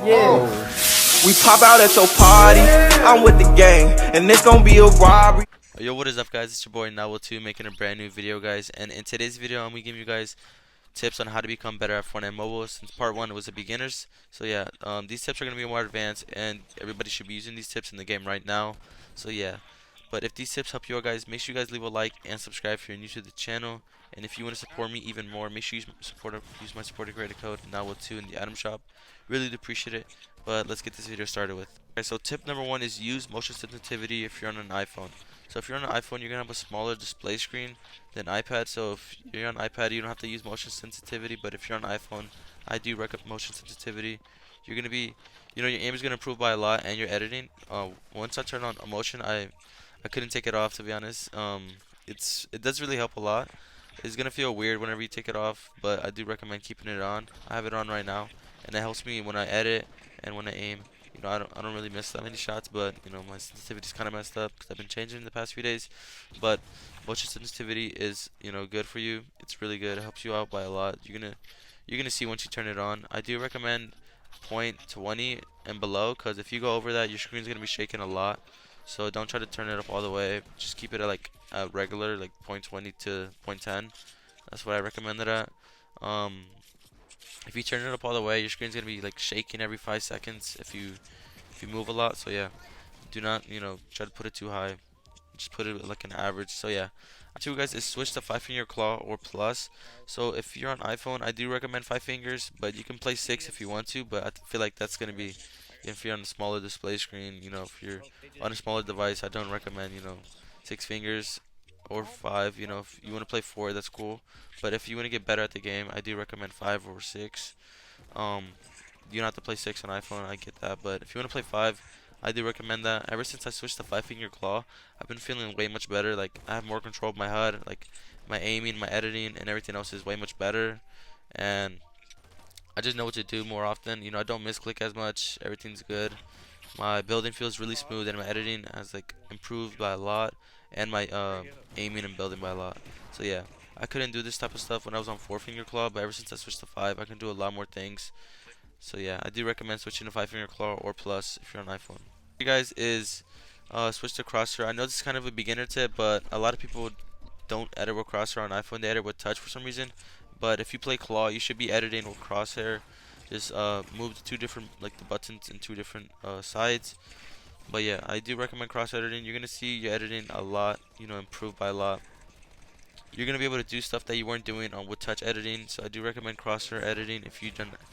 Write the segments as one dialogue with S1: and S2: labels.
S1: We pop out at your party. I'm with the gang, and it's gonna be a robbery.
S2: Yo, what is up, guys? It's your boy Novel2 making a brand new video, guys. And in today's video, I'm gonna give you guys tips on how to become better at Fortnite Mobile. Since part one was the beginners, so yeah, these tips are gonna be more advanced, and everybody should be using these tips in the game right now. So yeah, but if these tips help you out, guys, make sure you guys leave a like and subscribe if you're new to the channel. And if you want to support me even more, make sure you use my supporter creator code Novel2 in the item shop. Really do appreciate it. But let's get this video started with. Okay, so tip number one is use motion sensitivity if you're on an iPhone. So if you're on an iPhone, you're gonna have a smaller display screen than iPad. So if you're on iPad, you don't have to use motion sensitivity. But if you're on iPhone, I do recommend motion sensitivity. You're gonna be, your aim is gonna improve by a lot, and your editing. Once I turn on motion, I couldn't take it off, to be honest. It does really help a lot. It's gonna feel weird whenever you take it off, but I do recommend keeping it on. I have it on right now, and it helps me when I edit and when I aim. I don't really miss that many shots, but my sensitivity's kind of messed up because I've been changing the past few days. But motion sensitivity is good for you. It's really good. It helps you out by a lot. You're gonna see once you turn it on. I do recommend 0.20 and below, because if you go over that, your screen's gonna be shaking a lot. So don't try to turn it up all the way. Just keep it at like regular, like 0.20 to 0.10. That's what I recommend it at. If you turn it up all the way, your screen's gonna be like shaking every 5 seconds if you move a lot. So yeah, do not try to put it too high. Just put it like an average. So yeah, two, guys, is switch to 5-finger claw or plus. So if you're on iPhone, I do recommend 5 fingers, but you can play 6 if you want to. But I feel like that's gonna be, if you're on a smaller display screen, if you're on a smaller device, I don't recommend 6 fingers or 5. If you want to play 4, that's cool. But if you want to get better at the game, I do recommend 5 or 6. You don't have to play 6 on iPhone, I get that. But if you want to play 5, I do recommend that. Ever since I switched to 5-finger claw, I've been feeling way much better. Like, I have more control of my HUD. Like, my aiming, my editing, and everything else is way much better. And I just know what to do more often. I don't misclick as much. Everything's good. My building feels really smooth, and my editing has like improved by a lot, and my aiming and building by a lot. So yeah, I couldn't do this type of stuff when I was on 4-finger claw, but ever since I switched to 5, I can do a lot more things. So yeah, I do recommend switching to 5-finger claw or plus if you're on iPhone. You guys is switch to crosshair. I know this is kind of a beginner tip, but a lot of people don't edit with crosshair on iPhone. They edit with touch for some reason. But if you play claw, you should be editing with crosshair. Just move the two different, like the buttons in two different sides. But yeah, I do recommend cross editing. You're gonna see your editing a lot, improve by a lot. You're gonna be able to do stuff that you weren't doing with touch editing. So I do recommend crosshair editing if you're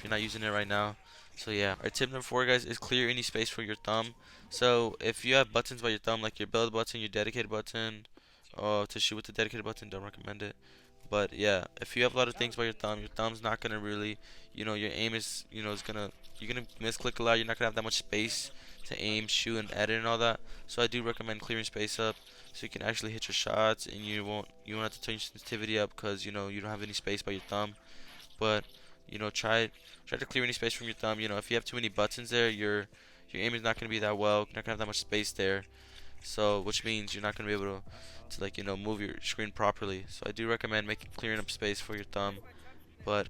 S2: not using it right now. So yeah, our tip number 4, guys, is clear any space for your thumb. So if you have buttons by your thumb, like your build button, your dedicated button, to shoot with the dedicated button, don't recommend it. But yeah, if you have a lot of things by your thumb's not gonna really, your aim is, you're gonna misclick a lot. You're not gonna have that much space to aim, shoot, and edit and all that. So I do recommend clearing space up so you can actually hit your shots, and you won't have to turn your sensitivity up because you don't have any space by your thumb. But try to clear any space from your thumb. If you have too many buttons there, your aim is not gonna be that well. You're not gonna have that much space there. So which means you're not gonna be able to move your screen properly. So I do recommend clearing up space for your thumb. But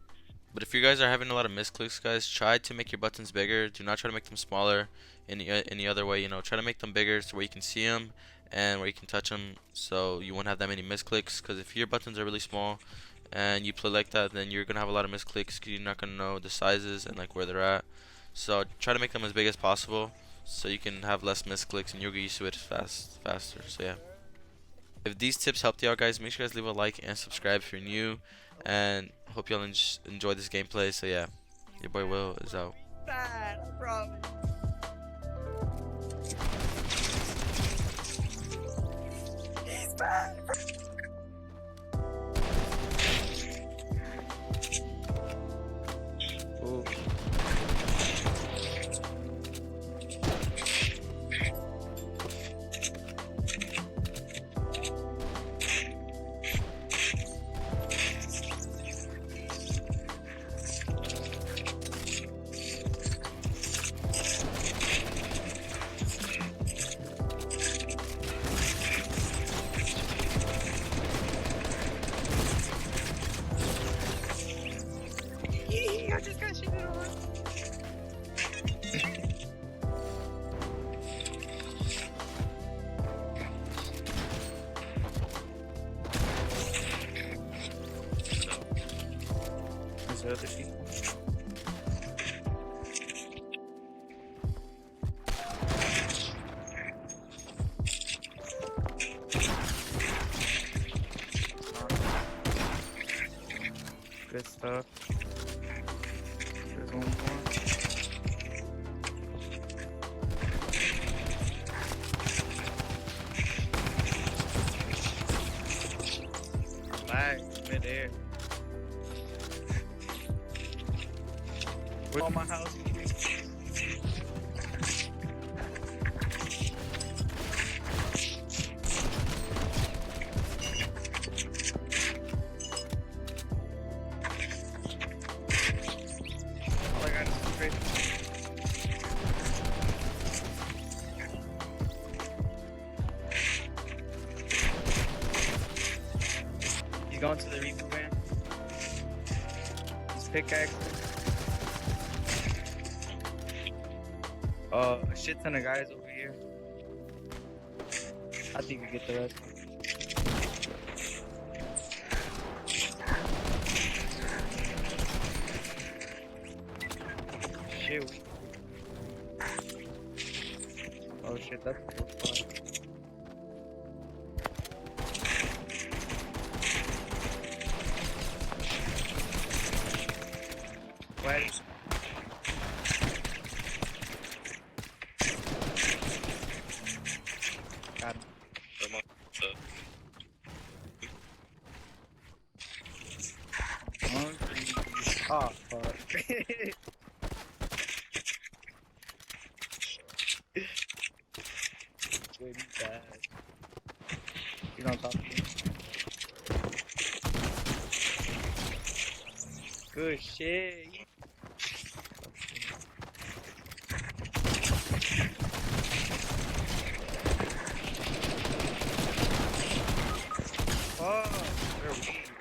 S2: if you guys are having a lot of misclicks, guys, try to make your buttons bigger. Do not try to make them smaller any other way. Try to make them bigger so where you can see them and where you can touch them, so you won't have that many misclicks. Because if your buttons are really small and you play like that, then you're gonna have a lot of misclicks because you're not gonna know the sizes and like where they're at. So try to make them as big as possible so you can have less misclicks and you'll get used to it faster. So yeah. If these tips helped you out, guys, make sure you guys leave a like and subscribe if you're new. And hope y'all enjoy this gameplay. So yeah, your boy Will is out.
S3: Bad, I promise. He's bad.
S2: Ooh.
S4: tough. There's one more. Lag mid-air. Where's all my house? All I got is a fish. He's going to the Reaper van. His pickaxe. A shit ton of guys over here. I think we get the rest. Shit. Oh shit, that's a cool spot. Wait. Got him. Hungry. Oh fuck. Wait, he's bad. He's on top of you. Good shit. Oh, they're weak.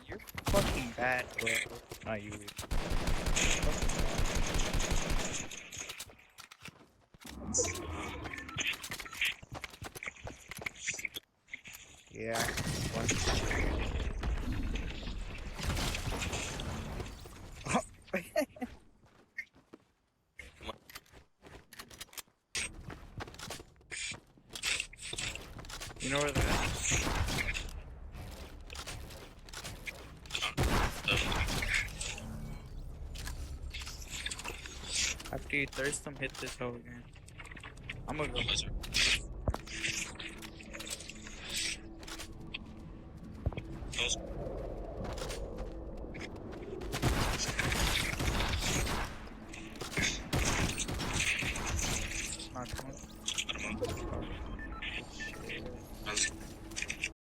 S4: You're fucking bad, bro. Not you. Yeah. You know where they're at? After you thirst them, hit this hoe again. I'm gonna go. Not one.